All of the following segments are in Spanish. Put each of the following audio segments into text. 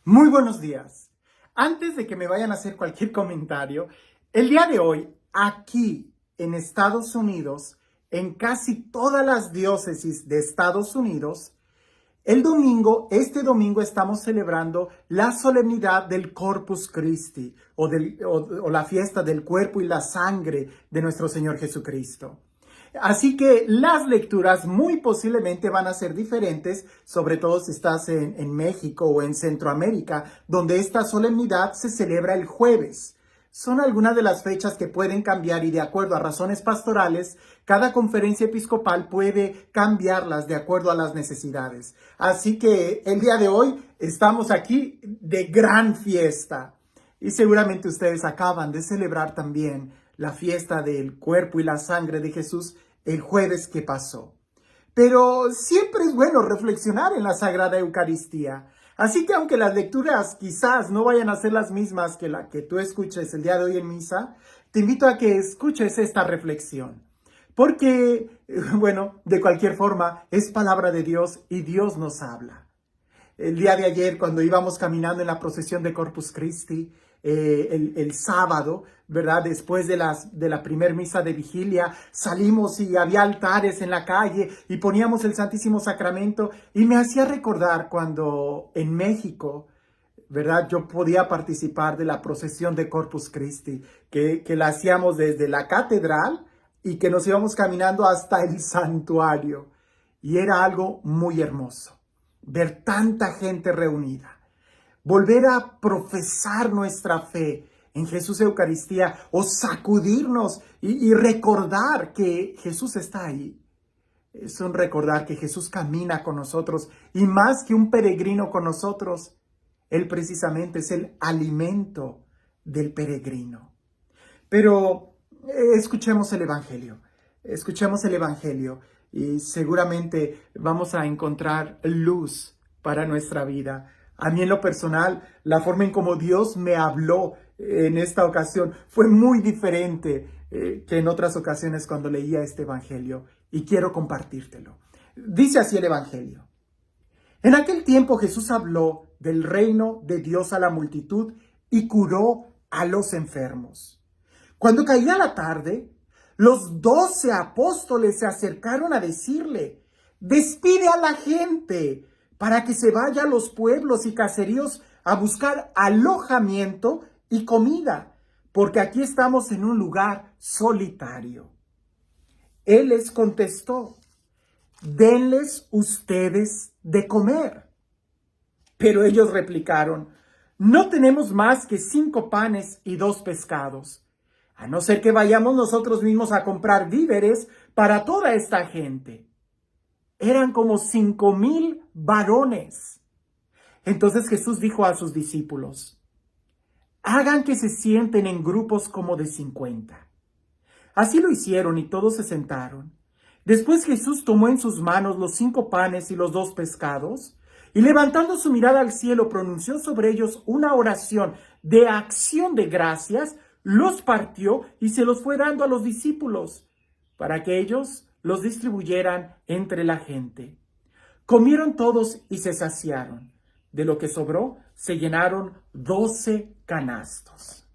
Muy buenos días. Antes de que me vayan a hacer cualquier comentario, el día de hoy, aquí en Estados Unidos, en casi todas las diócesis de Estados Unidos, este domingo estamos celebrando la solemnidad del Corpus Christi o la fiesta del cuerpo y la sangre de nuestro Señor Jesucristo. Así que las lecturas muy posiblemente van a ser diferentes, sobre todo si estás en México o en Centroamérica, donde esta solemnidad se celebra el jueves. Son algunas de las fechas que pueden cambiar y de acuerdo a razones pastorales, cada conferencia episcopal puede cambiarlas de acuerdo a las necesidades. Así que el día de hoy estamos aquí de gran fiesta y seguramente ustedes acaban de celebrar también la fiesta del cuerpo y la sangre de Jesús el jueves que pasó. Pero siempre es bueno reflexionar en la Sagrada Eucaristía. Así que aunque las lecturas quizás no vayan a ser las mismas que la que tú escuches el día de hoy en misa, te invito a que escuches esta reflexión. Porque, bueno, de cualquier forma, es palabra de Dios y Dios nos habla. El día de ayer, cuando íbamos caminando en la procesión de Corpus Christi, el sábado, ¿verdad? Después de la primer misa de vigilia, salimos y había altares en la calle y poníamos el Santísimo Sacramento y me hacía recordar cuando en México, ¿verdad? Yo podía participar de la procesión de Corpus Christi, que la hacíamos desde la catedral y que nos íbamos caminando hasta el santuario. Y era algo muy hermoso, ver tanta gente reunida. Volver a profesar nuestra fe en Jesús Eucaristía o sacudirnos y recordar que Jesús está ahí. Es un recordar que Jesús camina con nosotros y más que un peregrino con nosotros, Él precisamente es el alimento del peregrino. Pero escuchemos el Evangelio y seguramente vamos a encontrar luz para nuestra vida. A mí en lo personal, la forma en cómo Dios me habló en esta ocasión fue muy diferente que en otras ocasiones cuando leía este Evangelio y quiero compartírtelo. Dice así el Evangelio. En aquel tiempo Jesús habló del reino de Dios a la multitud y curó a los enfermos. Cuando caía la tarde, los 12 apóstoles se acercaron a decirle, despide a la gente para que se vaya a los pueblos y caseríos a buscar alojamiento y comida, porque aquí estamos en un lugar solitario. Él les contestó, denles ustedes de comer. Pero ellos replicaron, no tenemos más que 5 panes y 2 pescados, a no ser que vayamos nosotros mismos a comprar víveres para toda esta gente. Eran como 5,000 varones. Entonces Jesús dijo a sus discípulos, hagan que se sienten en grupos como de 50. Así lo hicieron y todos se sentaron. Después Jesús tomó en sus manos los 5 panes y los 2 pescados y levantando su mirada al cielo pronunció sobre ellos una oración de acción de gracias, los partió y se los fue dando a los discípulos para que ellos los distribuyeran entre la gente. Comieron todos y se saciaron. De lo que sobró, se llenaron 12 canastos.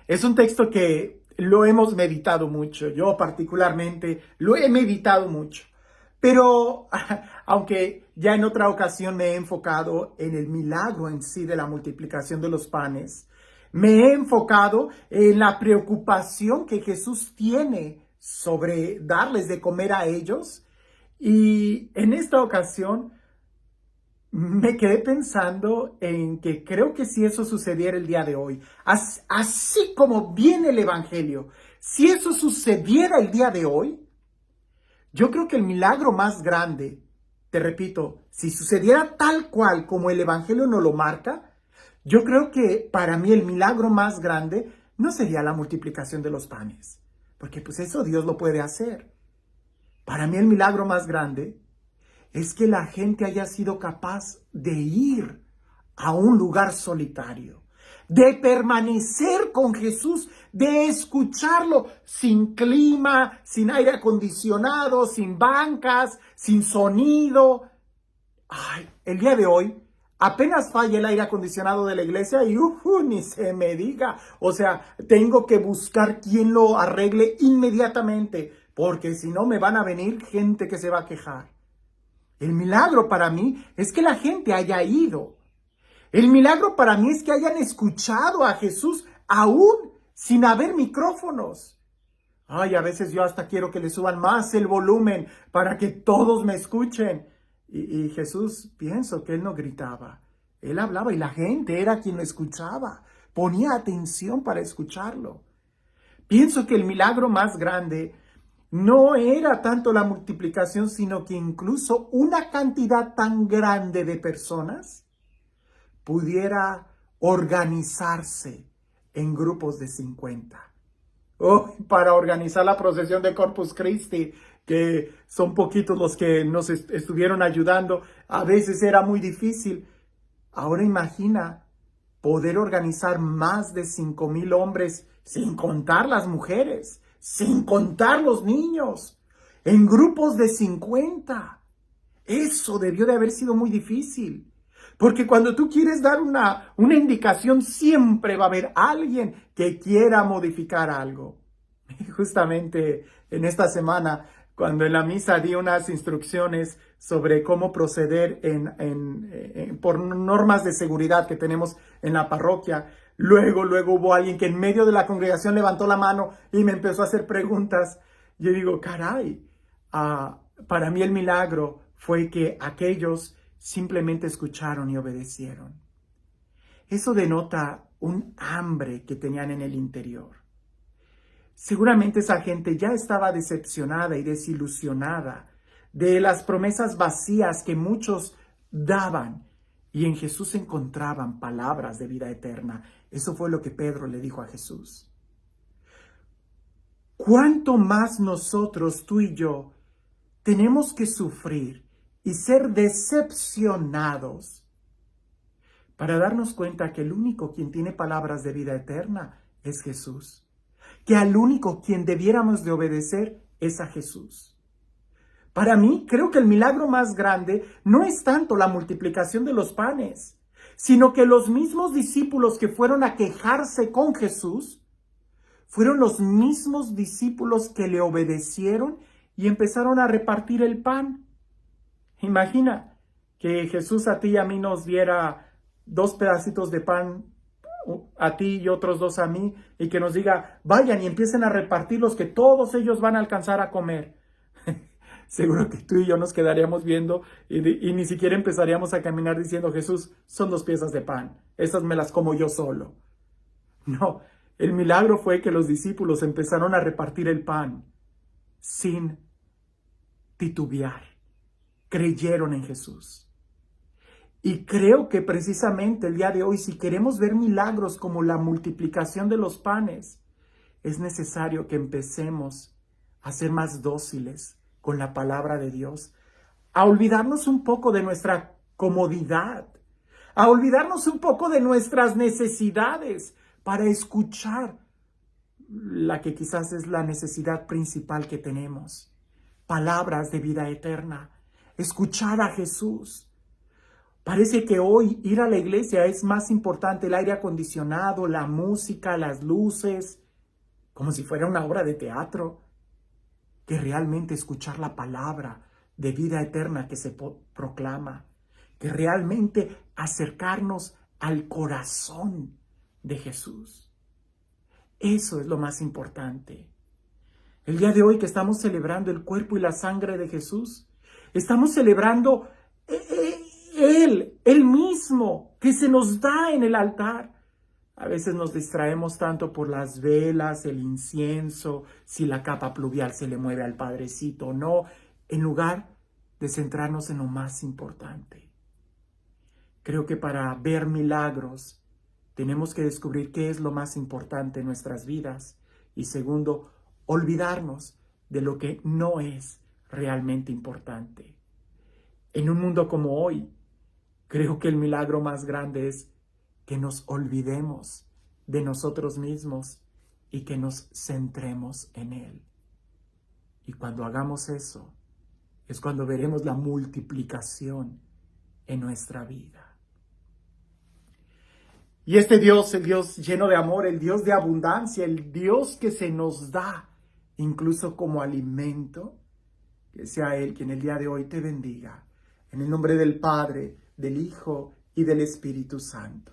Es un texto que lo hemos meditado mucho. Yo particularmente lo he meditado mucho. Pero, aunque ya en otra ocasión me he enfocado en el milagro en sí de la multiplicación de los panes, me he enfocado en la preocupación que Jesús tiene sobre darles de comer a ellos. Y en esta ocasión me quedé pensando en que creo que si eso sucediera el día de hoy, así como viene el Evangelio, si eso sucediera el día de hoy, yo creo que el milagro más grande, te repito, si sucediera tal cual como el Evangelio nos lo marca, yo creo que para mí el milagro más grande no sería la multiplicación de los panes, porque pues eso Dios lo puede hacer. Para mí el milagro más grande es que la gente haya sido capaz de ir a un lugar solitario, de permanecer con Jesús, de escucharlo sin clima, sin aire acondicionado, sin bancas, sin sonido. Ay, el día de hoy Apenas falla el aire acondicionado de la iglesia y ni se me diga. O sea, tengo que buscar quien lo arregle inmediatamente, porque si no me van a venir gente que se va a quejar. El milagro para mí es que la gente haya ido. El milagro para mí es que hayan escuchado a Jesús aún sin haber micrófonos. Ay, a veces yo hasta quiero que le suban más el volumen para que todos me escuchen. Y Jesús, pienso que él no gritaba. Él hablaba y la gente era quien lo escuchaba. Ponía atención para escucharlo. Pienso que el milagro más grande no era tanto la multiplicación, sino que incluso una cantidad tan grande de personas pudiera organizarse en grupos de 50. Oh, para organizar la procesión de Corpus Christi, que son poquitos los que nos estuvieron ayudando, a veces era muy difícil. Ahora imagina poder organizar más de 5,000 hombres, sin contar las mujeres, sin contar los niños, en grupos de 50. Eso debió de haber sido muy difícil. Porque cuando tú quieres dar una indicación, siempre va a haber alguien que quiera modificar algo. Justamente en esta semana, cuando en la misa di unas instrucciones sobre cómo proceder por normas de seguridad que tenemos en la parroquia, luego hubo alguien que en medio de la congregación levantó la mano y me empezó a hacer preguntas. Yo digo, caray, para mí el milagro fue que aquellos simplemente escucharon y obedecieron. Eso denota un hambre que tenían en el interior. Seguramente esa gente ya estaba decepcionada y desilusionada de las promesas vacías que muchos daban, y en Jesús encontraban palabras de vida eterna. Eso fue lo que Pedro le dijo a Jesús. ¿Cuánto más nosotros, tú y yo, tenemos que sufrir y ser decepcionados para darnos cuenta que el único quien tiene palabras de vida eterna es Jesús? Que al único quien debiéramos de obedecer es a Jesús. Para mí, creo que el milagro más grande no es tanto la multiplicación de los panes, sino que los mismos discípulos que fueron a quejarse con Jesús fueron los mismos discípulos que le obedecieron y empezaron a repartir el pan. Imagina que Jesús a ti y a mí nos diera 2 pedacitos de pan, a ti y otros 2 a mí, y que nos diga, vayan y empiecen a repartirlos, que todos ellos van a alcanzar a comer. Seguro que tú y yo nos quedaríamos viendo y ni siquiera empezaríamos a caminar diciendo, Jesús, son 2 piezas de pan, esas me las como yo solo. No, el milagro fue que los discípulos empezaron a repartir el pan sin titubear. Creyeron en Jesús. Y creo que precisamente el día de hoy, si queremos ver milagros como la multiplicación de los panes, es necesario que empecemos a ser más dóciles con la palabra de Dios, a olvidarnos un poco de nuestra comodidad, a olvidarnos un poco de nuestras necesidades para escuchar la que quizás es la necesidad principal que tenemos. Palabras de vida eterna, escuchar a Jesús. Parece que hoy ir a la iglesia es más importante el aire acondicionado, la música, las luces, como si fuera una obra de teatro, que realmente escuchar la palabra de vida eterna que se proclama, que realmente acercarnos al corazón de Jesús. Eso es lo más importante. El día de hoy que estamos celebrando el cuerpo y la sangre de Jesús, estamos celebrando Él mismo, que se nos da en el altar. A veces nos distraemos tanto por las velas, el incienso, si la capa pluvial se le mueve al Padrecito o no, en lugar de centrarnos en lo más importante. Creo que para ver milagros tenemos que descubrir qué es lo más importante en nuestras vidas y segundo, olvidarnos de lo que no es realmente importante. En un mundo como hoy, creo que el milagro más grande es que nos olvidemos de nosotros mismos y que nos centremos en Él. Y cuando hagamos eso, es cuando veremos la multiplicación en nuestra vida. Y este Dios, el Dios lleno de amor, el Dios de abundancia, el Dios que se nos da incluso como alimento, que sea Él quien el día de hoy te bendiga. En el nombre del Padre, del Hijo y del Espíritu Santo.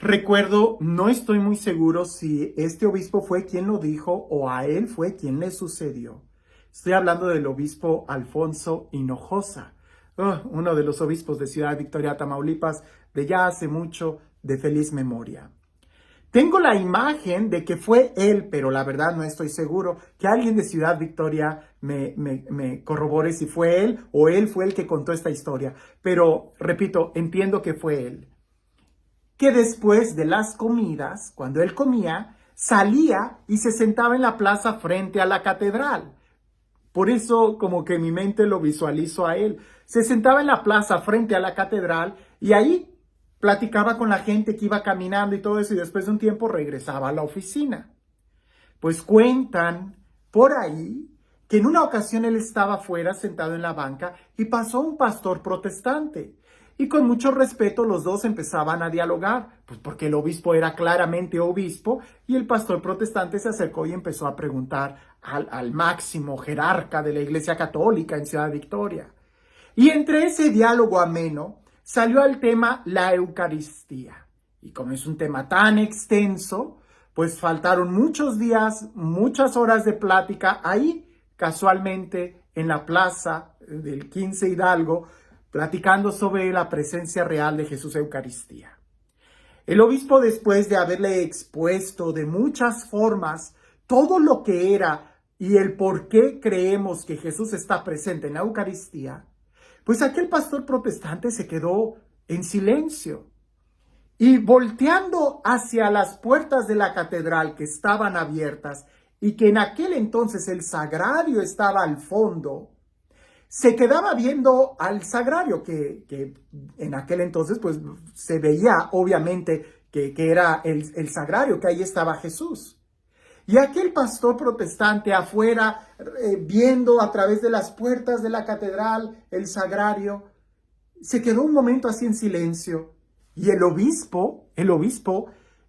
Recuerdo, no estoy muy seguro si este obispo fue quien lo dijo o a él fue quien le sucedió. Estoy hablando del obispo Alfonso Hinojosa, uno de los obispos de Ciudad Victoria, Tamaulipas, de ya hace mucho, de feliz memoria. Tengo la imagen de que fue él, pero la verdad no estoy seguro. Que alguien de Ciudad Victoria me corrobore si fue él o él fue el que contó esta historia. Pero, repito, entiendo que fue él. Que después de las comidas, cuando él comía, salía y se sentaba en la plaza frente a la catedral. Por eso como que mi mente lo visualizo a él. Se sentaba en la plaza frente a la catedral y ahí platicaba con la gente que iba caminando y todo eso y después de un tiempo regresaba a la oficina. Pues cuentan por ahí que en una ocasión él estaba afuera sentado en la banca y pasó un pastor protestante. Y con mucho respeto los dos empezaban a dialogar, pues porque el obispo era claramente obispo y el pastor protestante se acercó y empezó a preguntar al máximo jerarca de la Iglesia Católica en Ciudad Victoria. Y entre ese diálogo ameno salió al tema la Eucaristía. Y como es un tema tan extenso, pues faltaron muchos días, muchas horas de plática ahí, casualmente en la plaza del 15 Hidalgo, platicando sobre la presencia real de Jesús Eucaristía. El obispo, después de haberle expuesto de muchas formas todo lo que era y el por qué creemos que Jesús está presente en la Eucaristía, pues aquel pastor protestante se quedó en silencio. Y volteando hacia las puertas de la catedral que estaban abiertas y que en aquel entonces el sagrario estaba al fondo, se quedaba viendo al sagrario, que en aquel entonces pues se veía obviamente que era el sagrario, que ahí estaba Jesús. Y aquel pastor protestante afuera, viendo a través de las puertas de la catedral el sagrario, se quedó un momento así en silencio. Y el obispo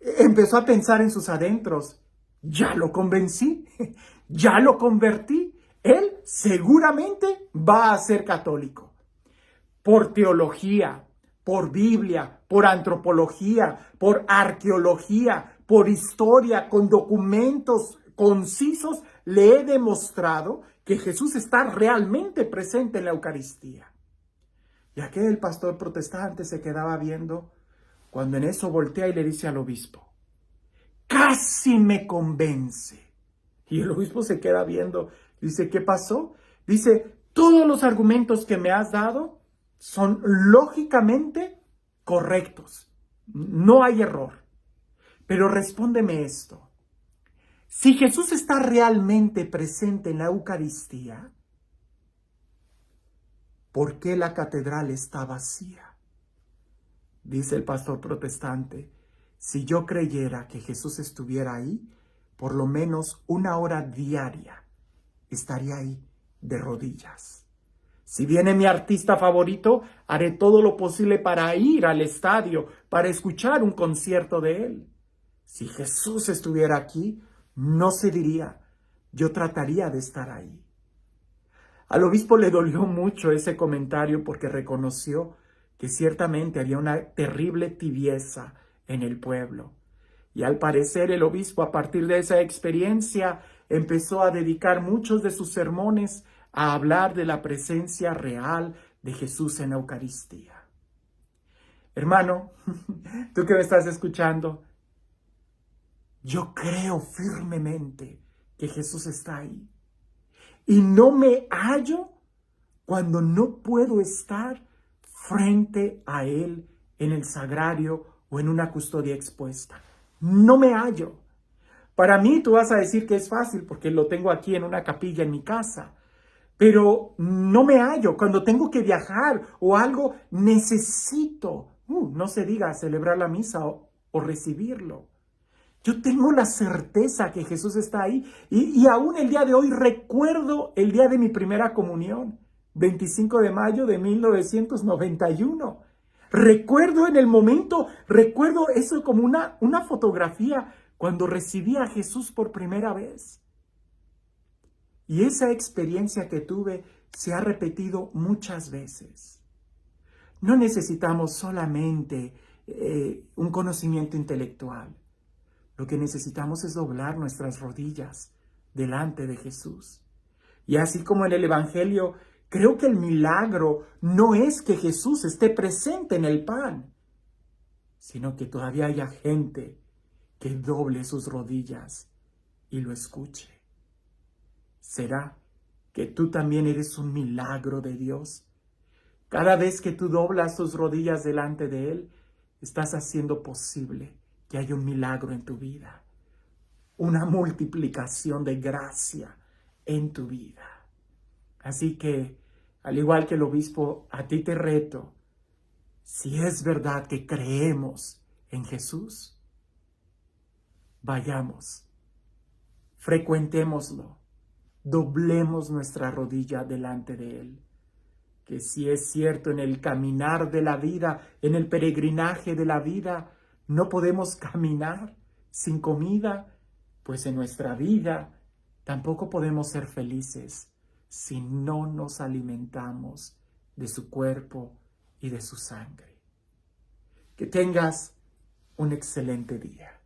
empezó a pensar en sus adentros: ya lo convencí, ya lo convertí. Él seguramente va a ser católico. Por teología, por Biblia, por antropología, por arqueología, por historia, con documentos concisos, le he demostrado que Jesús está realmente presente en la Eucaristía. Y aquel pastor protestante se quedaba viendo, cuando en eso voltea y le dice al obispo: casi me convence. Y el obispo se queda viendo. Dice: ¿qué pasó? Dice: todos los argumentos que me has dado son lógicamente correctos. No hay error. Pero respóndeme esto. Si Jesús está realmente presente en la Eucaristía, ¿por qué la catedral está vacía? Dice el pastor protestante: si yo creyera que Jesús estuviera ahí, por lo menos 1 hora diaria, estaría ahí de rodillas. Si viene mi artista favorito, haré todo lo posible para ir al estadio, para escuchar un concierto de él. Si Jesús estuviera aquí, no se diría, yo trataría de estar ahí. Al obispo le dolió mucho ese comentario porque reconoció que ciertamente había una terrible tibieza en el pueblo. Y al parecer el obispo, a partir de esa experiencia, empezó a dedicar muchos de sus sermones a hablar de la presencia real de Jesús en la Eucaristía. Hermano, tú que me estás escuchando, yo creo firmemente que Jesús está ahí. Y no me hallo cuando no puedo estar frente a Él en el sagrario o en una custodia expuesta. No me hallo. Para mí tú vas a decir que es fácil porque lo tengo aquí en una capilla en mi casa. Pero no me hallo. Cuando tengo que viajar o algo, necesito, no se diga celebrar la misa o recibirlo. Yo tengo la certeza que Jesús está ahí. Y aún el día de hoy recuerdo el día de mi primera comunión, 25 de mayo de 1991. Recuerdo en el momento, recuerdo eso como una fotografía cuando recibí a Jesús por primera vez. Y esa experiencia que tuve se ha repetido muchas veces. No necesitamos solamente un conocimiento intelectual. Lo que necesitamos es doblar nuestras rodillas delante de Jesús. Y así como en el Evangelio, creo que el milagro no es que Jesús esté presente en el pan, sino que todavía haya gente que doble sus rodillas y lo escuche. ¿Será que tú también eres un milagro de Dios? Cada vez que tú doblas tus rodillas delante de Él, estás haciendo posible que haya un milagro en tu vida, una multiplicación de gracia en tu vida. Así que, al igual que el obispo, a ti te reto, si es verdad que creemos en Jesús, vayamos, frecuentémoslo, doblemos nuestra rodilla delante de Él. Que si es cierto en el caminar de la vida, en el peregrinaje de la vida, no podemos caminar sin comida, pues en nuestra vida tampoco podemos ser felices si no nos alimentamos de su cuerpo y de su sangre. Que tengas un excelente día.